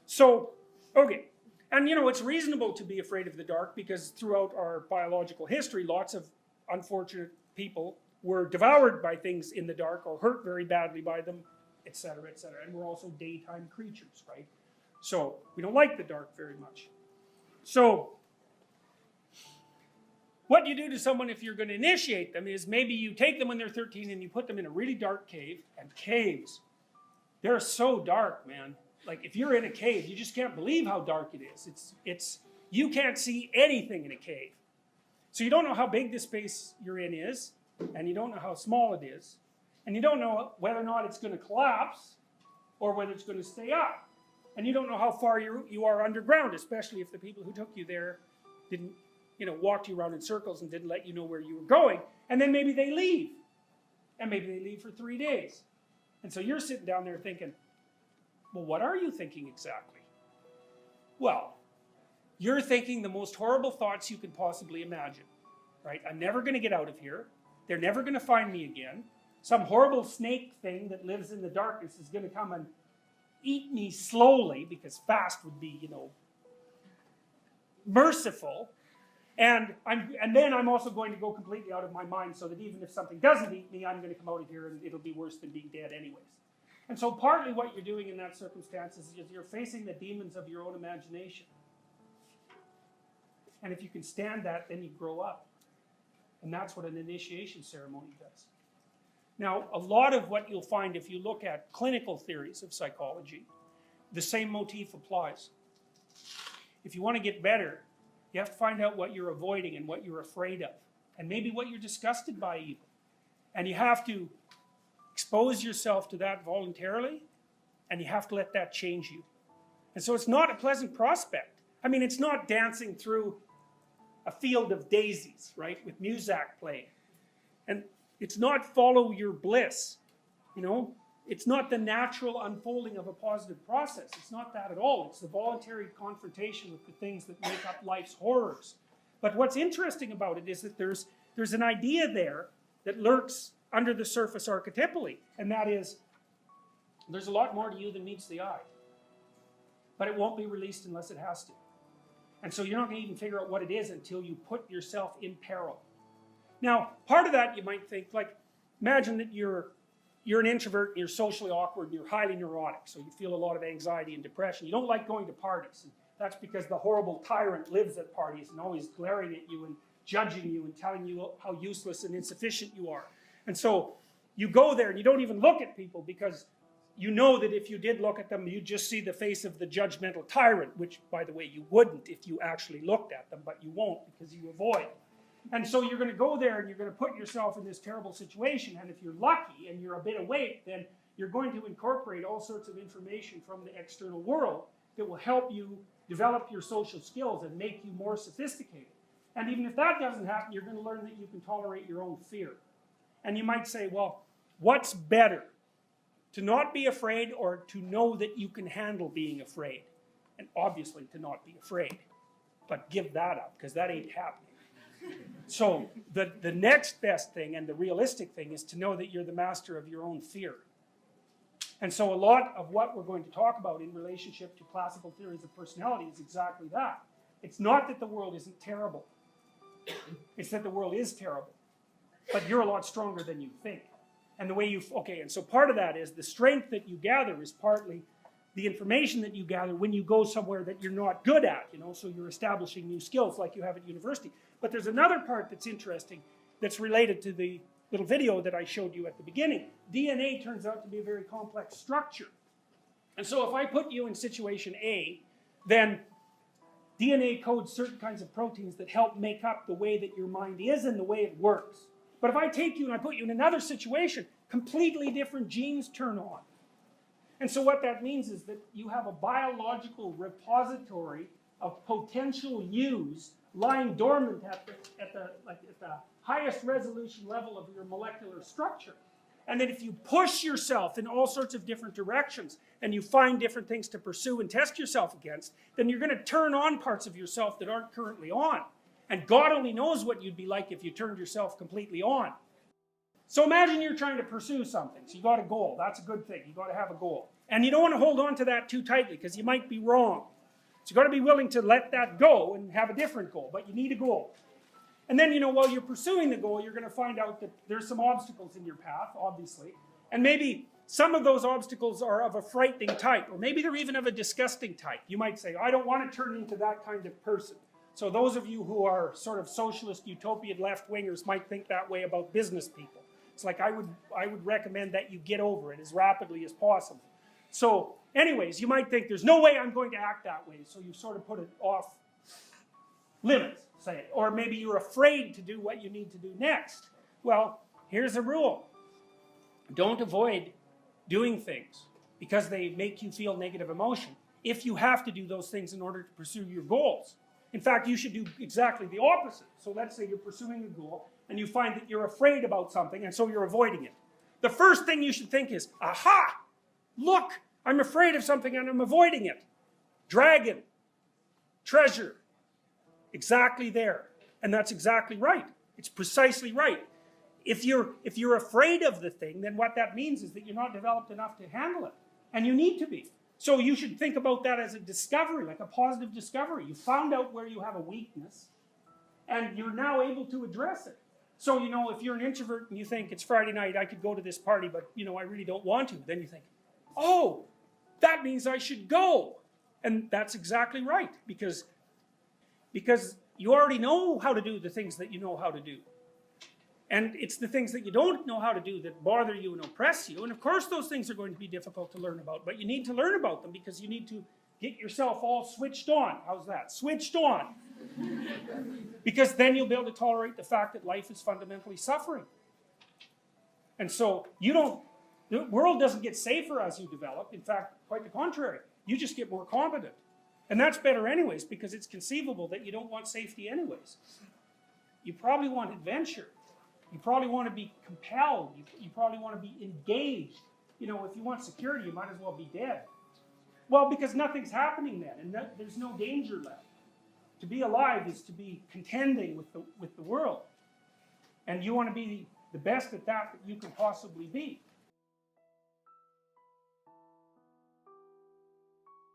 So, okay. And you know, it's reasonable to be afraid of the dark because throughout our biological history, lots of unfortunate people were devoured by things in the dark or hurt very badly by them, etc., etc. And we're also daytime creatures, right? So, we don't like the dark very much. So, what you do to someone if you're going to initiate them is maybe you take them when they're 13 and you put them in a really dark cave. And caves, they're so dark, man. Like, if you're in a cave, you just can't believe how dark it is. You can't see anything in a cave. So you don't know how big the space you're in is, and you don't know how small it is, and you don't know whether or not it's going to collapse, or whether it's going to stay up. And you don't know how far you are underground, especially if the people who took you there didn't, you know, walked you around in circles and didn't let you know where you were going. And then maybe they leave. And maybe they leave for 3 days. And so you're sitting down there thinking, well, what are you thinking exactly? Well, you're thinking the most horrible thoughts you could possibly imagine, right? I'm never going to get out of here. They're never going to find me again. Some horrible snake thing that lives in the darkness is going to come and eat me slowly, because fast would be, you know, merciful. And then I'm also going to go completely out of my mind, so that even if something doesn't eat me, I'm going to come out of here and it'll be worse than being dead anyways. And so partly what you're doing in that circumstance is you're facing the demons of your own imagination. And if you can stand that, then you grow up. And that's what an initiation ceremony does. Now, a lot of what you'll find if you look at clinical theories of psychology, the same motif applies. If you want to get better, you have to find out what you're avoiding and what you're afraid of. And maybe what you're disgusted by even. And you have to expose yourself to that voluntarily, and you have to let that change you. And so it's not a pleasant prospect. I mean, it's not dancing through a field of daisies, right, with Muzak playing. And it's not follow your bliss, you know. It's not the natural unfolding of a positive process. It's not that at all. It's the voluntary confrontation with the things that make up life's horrors. But what's interesting about it is that there's an idea there that lurks under the surface archetypally, and that is, there's a lot more to you than meets the eye. But it won't be released unless it has to. And so you're not going to even figure out what it is until you put yourself in peril. Now, part of that you might think, like, imagine that you're an introvert and you're socially awkward and you're highly neurotic, so you feel a lot of anxiety and depression. You don't like going to parties, and that's because the horrible tyrant lives at parties and always glaring at you and judging you and telling you how useless and insufficient you are. And so you go there and you don't even look at people, because you know that if you did look at them, you'd just see the face of the judgmental tyrant, which, by the way, you wouldn't if you actually looked at them, but you won't because you avoid. And so you're going to go there and you're going to put yourself in this terrible situation, and if you're lucky and you're a bit awake, then you're going to incorporate all sorts of information from the external world that will help you develop your social skills and make you more sophisticated. And even if that doesn't happen, you're going to learn that you can tolerate your own fear. And you might say, well, what's better? To not be afraid, or to know that you can handle being afraid? And obviously to not be afraid. But give that up, because that ain't happening. So the next best thing, and the realistic thing, is to know that you're the master of your own fear. And so a lot of what we're going to talk about in relationship to classical theories of personality is exactly that. It's not that the world isn't terrible. It's that the world is terrible. But you're a lot stronger than you think. And the way you, okay, and so part of that is the strength that you gather is partly the information that you gather when you go somewhere that you're not good at, you know, so you're establishing new skills like you have at university. But there's another part that's interesting that's related to the little video that I showed you at the beginning. DNA turns out to be a very complex structure. And so if I put you in situation A, then DNA codes certain kinds of proteins that help make up the way that your mind is and the way it works. But if I take you and I put you in another situation, completely different genes turn on. And so what that means is that you have a biological repository of potential yous lying dormant at the highest resolution level of your molecular structure. And that if you push yourself in all sorts of different directions and you find different things to pursue and test yourself against, then you're going to turn on parts of yourself that aren't currently on. And God only knows what you'd be like if you turned yourself completely on. So imagine you're trying to pursue something. So you got a goal. That's a good thing. You got to have a goal. And you don't want to hold on to that too tightly because you might be wrong. So you got to be willing to let that go and have a different goal. But you need a goal. And then, while you're pursuing the goal, you're going to find out that there's some obstacles in your path, obviously. And maybe some of those obstacles are of a frightening type. Or maybe they're even of a disgusting type. You might say, I don't want to turn into that kind of person. So those of you who are sort of socialist, utopian left-wingers might think that way about business people. It's like I would recommend that you get over it as rapidly as possible. So anyways, you might think there's no way I'm going to act that way. So you sort of put it off limits, say. Or maybe you're afraid to do what you need to do next. Well, here's a rule. Don't avoid doing things because they make you feel negative emotion if you have to do those things in order to pursue your goals. In fact, you should do exactly the opposite. So let's say you're pursuing a goal and you find that you're afraid about something and so you're avoiding it. The first thing you should think is, aha, look, I'm afraid of something and I'm avoiding it. Dragon, treasure, exactly there. And that's exactly right. It's precisely right. If you're afraid of the thing, then what that means is that you're not developed enough to handle it. And you need to be. So you should think about that as a discovery, like a positive discovery. You found out where you have a weakness, and you're now able to address it. So, if you're an introvert and you think, it's Friday night, I could go to this party, but, I really don't want to. Then you think, oh, that means I should go. And that's exactly right, because you already know how to do the things that you know how to do. And it's the things that you don't know how to do that bother you and oppress you. And of course those things are going to be difficult to learn about. But you need to learn about them because you need to get yourself all switched on. How's that? Switched on. Because then you'll be able to tolerate the fact that life is fundamentally suffering. And so the world doesn't get safer as you develop. In fact, quite the contrary. You just get more competent. And that's better anyways because it's conceivable that you don't want safety anyways. You probably want adventure. You probably want to be compelled. You probably want to be engaged. If you want security, you might as well be dead. Well, because nothing's happening then, and there's no danger left. To be alive is to be contending with the world. And you want to be the best at that you can possibly be.